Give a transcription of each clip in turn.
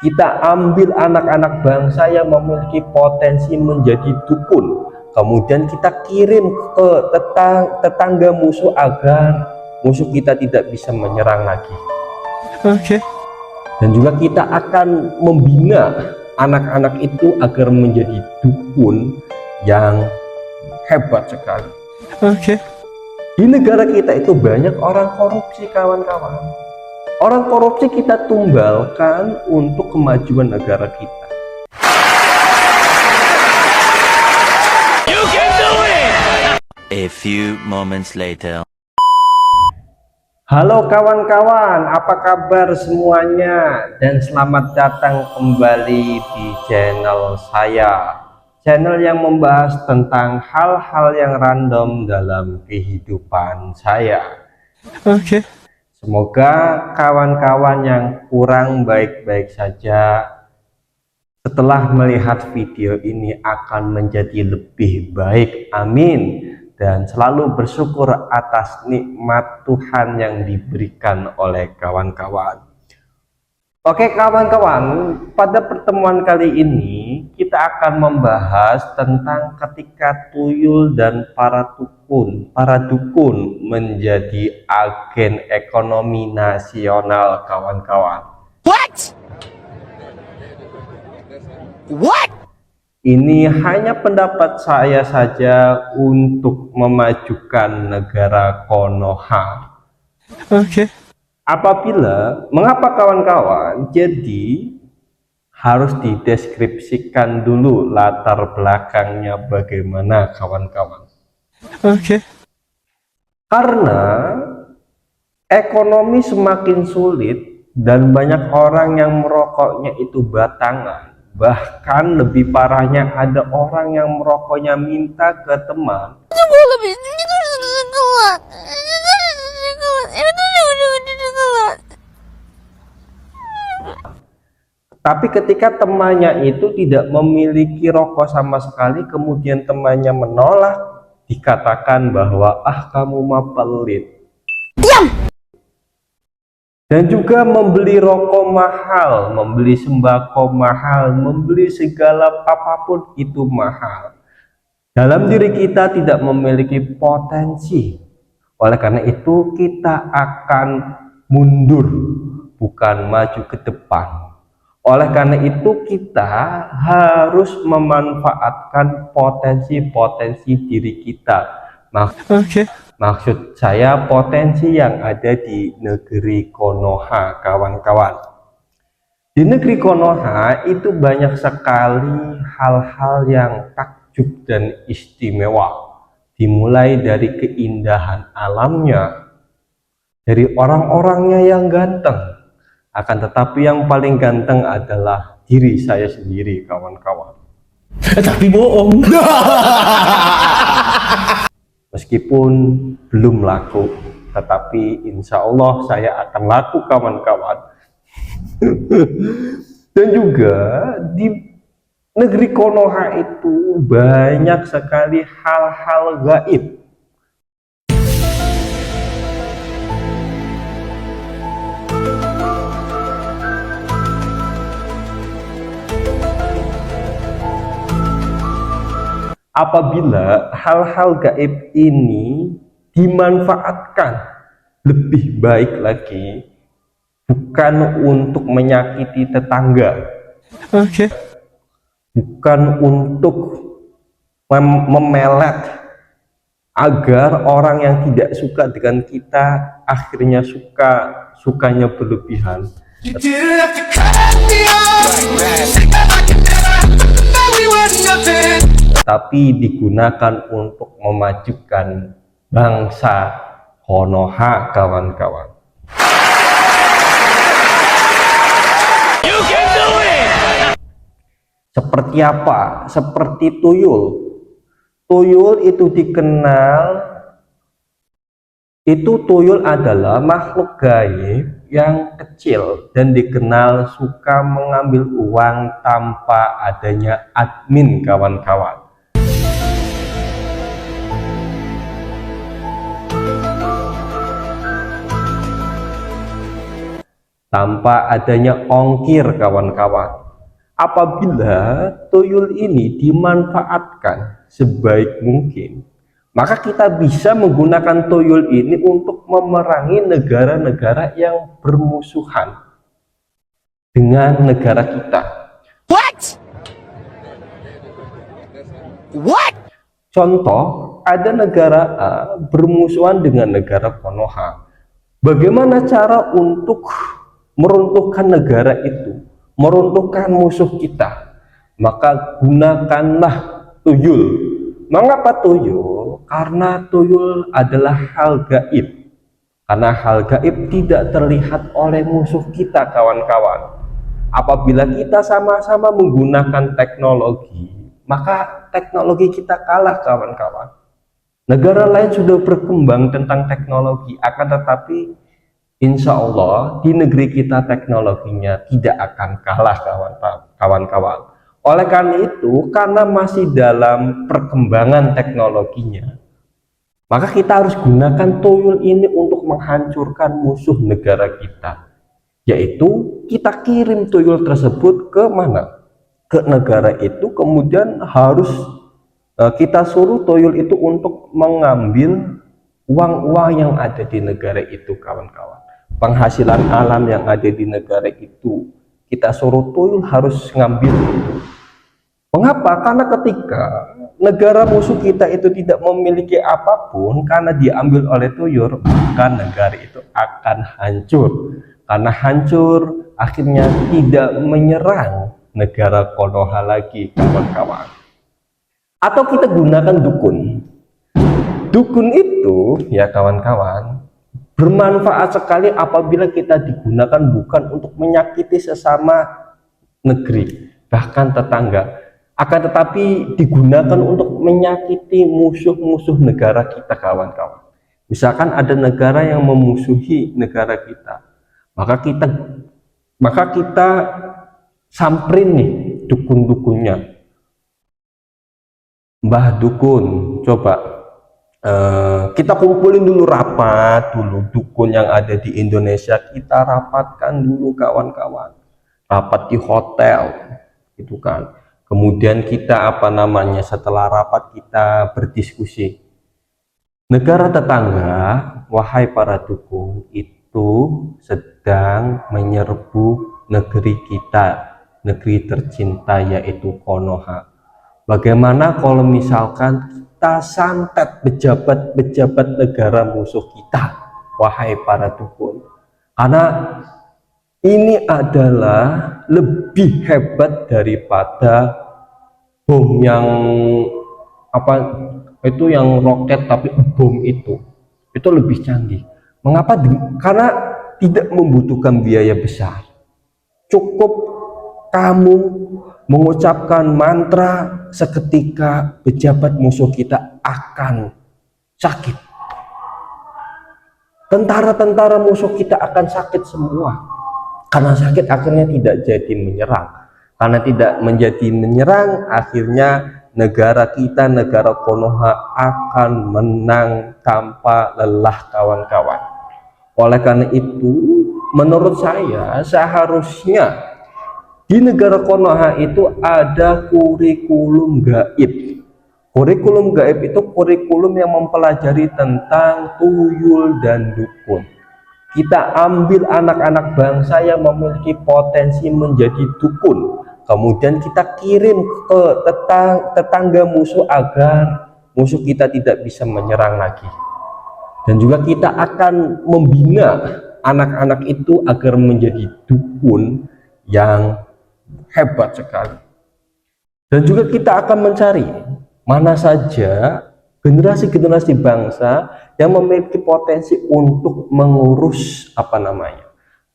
Kita ambil anak-anak bangsa yang memiliki potensi menjadi dukun, kemudian kita kirim ke tetangga musuh agar musuh kita tidak bisa menyerang lagi. Dan juga kita akan membina anak-anak itu agar menjadi dukun yang hebat sekali. Di negara kita itu banyak orang korupsi, kawan-kawan. Orang korupsi kita tumbalkan untuk kemajuan negara kita. You can do it! A few moments later. Halo kawan-kawan, apa kabar semuanya? Dan selamat datang kembali di channel saya. Channel yang membahas tentang hal-hal yang random dalam kehidupan saya. Semoga kawan-kawan yang kurang baik-baik saja setelah melihat video ini akan menjadi lebih baik. Amin. Dan selalu bersyukur atas nikmat Tuhan yang diberikan oleh kawan-kawan. Oke kawan-kawan, pada pertemuan kali ini kita akan membahas tentang ketika tuyul dan para dukun menjadi agen ekonomi nasional, kawan-kawan. What? Ini hanya pendapat saya saja untuk memajukan negara Konoha. Mengapa kawan-kawan? Jadi harus dideskripsikan dulu latar belakangnya bagaimana, kawan-kawan. Karena ekonomi semakin sulit dan banyak orang yang merokoknya itu batangan. Bahkan lebih parahnya ada orang yang merokoknya minta ke teman. Tapi ketika temannya itu tidak memiliki rokok sama sekali, kemudian temannya menolak, dikatakan bahwa kamu mah pelit. Diam! Dan juga membeli rokok mahal, membeli sembako mahal, membeli segala apapun itu mahal. Dalam diri kita tidak memiliki potensi. Oleh karena itu kita akan mundur, bukan maju ke depan. Oleh karena itu kita harus memanfaatkan potensi-potensi diri kita. Maksud saya potensi yang ada di negeri Konoha, kawan-kawan. Di negeri Konoha itu banyak sekali hal-hal yang takjub dan istimewa. Dimulai dari keindahan alamnya, dari orang-orangnya yang ganteng. Akan tetapi yang paling ganteng adalah diri saya sendiri, kawan-kawan. Tapi bohong. Meskipun belum laku, tetapi insya Allah saya akan laku, kawan-kawan. Dan juga di negeri Konoha itu banyak sekali hal-hal gaib. Apabila hal-hal gaib ini dimanfaatkan lebih baik lagi, bukan untuk menyakiti tetangga, bukan untuk memelet agar orang yang tidak suka dengan kita akhirnya sukanya berlebihan. Tapi digunakan untuk memajukan bangsa Konoha, kawan-kawan. You can do it! Seperti apa? Seperti tuyul. Tuyul itu dikenal, tuyul adalah makhluk gaib yang kecil dan dikenal suka mengambil uang tanpa adanya admin, kawan-kawan. tanpa adanya ongkir kawan-kawan. Apabila tuyul ini dimanfaatkan sebaik mungkin, maka kita bisa menggunakan tuyul ini untuk memerangi negara-negara yang bermusuhan dengan negara kita. What? What? Contoh, ada negara A bermusuhan dengan negara Konoha. Bagaimana cara untuk meruntuhkan negara itu, meruntuhkan musuh kita? Maka gunakanlah tuyul. Mengapa tuyul? Karena tuyul adalah hal gaib. Karena hal gaib tidak terlihat oleh musuh kita, kawan-kawan. Apabila kita sama-sama menggunakan teknologi, maka teknologi kita kalah, kawan-kawan. Negara lain sudah berkembang tentang teknologi, akan tetapi insya Allah di negeri kita teknologinya tidak akan kalah, kawan-kawan. Oleh karena itu, karena masih dalam perkembangan teknologinya, maka kita harus gunakan tuyul ini untuk menghancurkan musuh negara kita. Yaitu kita kirim tuyul tersebut ke mana? Ke negara itu, kemudian harus kita suruh tuyul itu untuk mengambil uang-uang yang ada di negara itu, kawan-kawan. Penghasilan alam yang ada di negara itu, kita suruh tuyul harus ngambil itu. Mengapa? Karena ketika negara musuh kita itu tidak memiliki apapun, karena diambil oleh tuyul, maka negara itu akan hancur. Karena hancur, akhirnya tidak menyerang negara Konoha lagi, kawan-kawan. Atau kita gunakan dukun. Dukun itu, ya kawan-kawan, bermanfaat sekali apabila kita digunakan bukan untuk menyakiti sesama negeri, bahkan tetangga. Akan tetapi digunakan untuk menyakiti musuh-musuh negara kita, kawan-kawan. Misalkan ada negara yang memusuhi negara kita, maka kita samperin nih dukun-dukunnya. Mbah dukun, coba kita kumpulin dulu, rapat dulu dukun yang ada di Indonesia, kita rapatkan dulu, kawan-kawan. Rapat di hotel, gitu kan. Kemudian kita setelah rapat kita berdiskusi. Negara tetangga, wahai para dukun, itu sedang menyerbu negeri kita, negeri tercinta yaitu Konoha. Bagaimana kalau misalkan kita santet pejabat-pejabat negara musuh kita, wahai para dukun? Karena ini adalah lebih hebat daripada bom yang yang roket, tapi bom itu lebih canggih. Mengapa? Karena tidak membutuhkan biaya besar. Cukup kamu mengucapkan mantra, seketika pejabat musuh kita akan sakit. Tentara-tentara musuh kita akan sakit semua. Karena sakit akhirnya tidak jadi menyerang. Karena tidak menjadi menyerang, akhirnya negara kita, negara Konoha akan menang tanpa lelah, kawan-kawan. Oleh karena itu, menurut saya seharusnya di negara Konoha itu ada kurikulum gaib. Kurikulum gaib itu kurikulum yang mempelajari tentang tuyul dan dukun. Kita ambil anak-anak bangsa yang memiliki potensi menjadi dukun, kemudian kita kirim ke tetangga musuh agar musuh kita tidak bisa menyerang lagi. Dan juga kita akan membina anak-anak itu agar menjadi dukun yang hebat sekali. Dan juga kita akan mencari mana saja generasi-generasi bangsa yang memiliki potensi untuk mengurus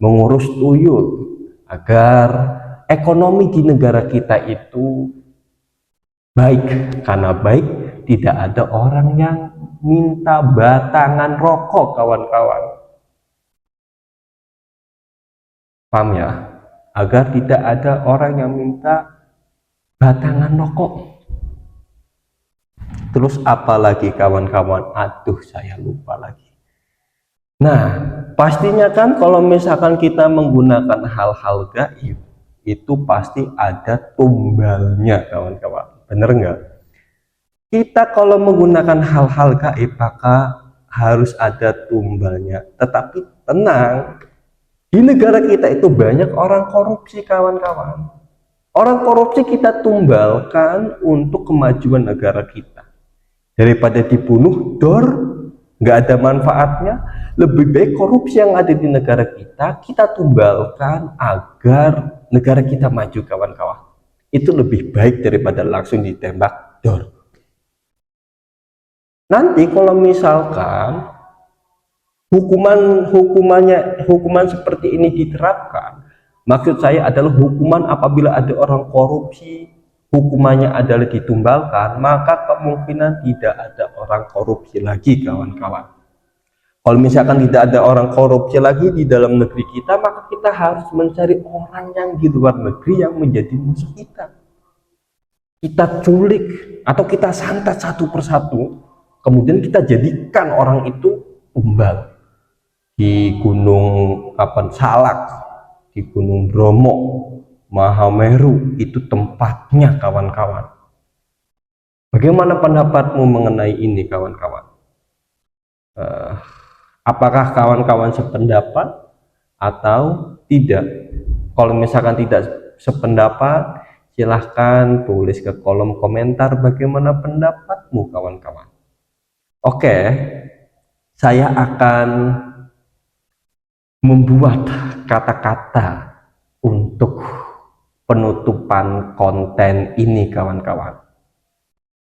mengurus tuyul, agar ekonomi di negara kita itu baik. Karena baik, tidak ada orang yang minta batangan rokok, kawan-kawan. Paham ya? Agar tidak ada orang yang minta batangan rokok. Terus apa lagi, kawan-kawan? Aduh, saya lupa lagi. Nah, pastinya kan kalau misalkan kita menggunakan hal-hal gaib, itu pasti ada tumbalnya, kawan-kawan. Bener nggak? Kita kalau menggunakan hal-hal gaib, maka harus ada tumbalnya. Tetapi tenang, di negara kita itu banyak orang korupsi, kawan-kawan. Orang korupsi kita tumbalkan untuk kemajuan negara kita. Daripada dibunuh, nggak ada manfaatnya, lebih baik korupsi yang ada di negara kita tumbalkan agar negara kita maju, kawan-kawan. Itu lebih baik daripada langsung ditembak, Nanti kalau misalkan hukuman seperti ini diterapkan, maksud saya adalah hukuman apabila ada orang korupsi, hukumannya adalah ditumbalkan, maka kemungkinan tidak ada orang korupsi lagi, kawan-kawan. Kalau misalkan tidak ada orang korupsi lagi di dalam negeri kita, maka kita harus mencari orang yang di luar negeri yang menjadi musuh kita. Kita culik atau kita santet satu persatu, kemudian kita jadikan orang itu tumbal di Gunung Salak, di Gunung Bromo, Mahameru, itu tempatnya, kawan-kawan. Bagaimana pendapatmu mengenai ini, kawan-kawan? Apakah kawan-kawan sependapat atau tidak? Kalau misalkan tidak sependapat, silahkan tulis ke kolom komentar bagaimana pendapatmu, kawan-kawan. Oke, saya akan membuat kata-kata untuk penutupan konten ini, kawan-kawan.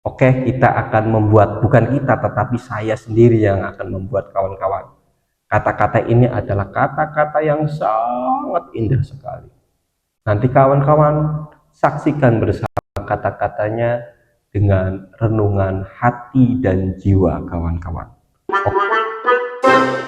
Oke, kita akan membuat, bukan kita tetapi saya sendiri yang akan membuat, kawan-kawan. Kata-kata ini adalah kata-kata yang sangat indah sekali. Nanti kawan-kawan saksikan bersama kata-katanya dengan renungan hati dan jiwa, kawan-kawan. Oke.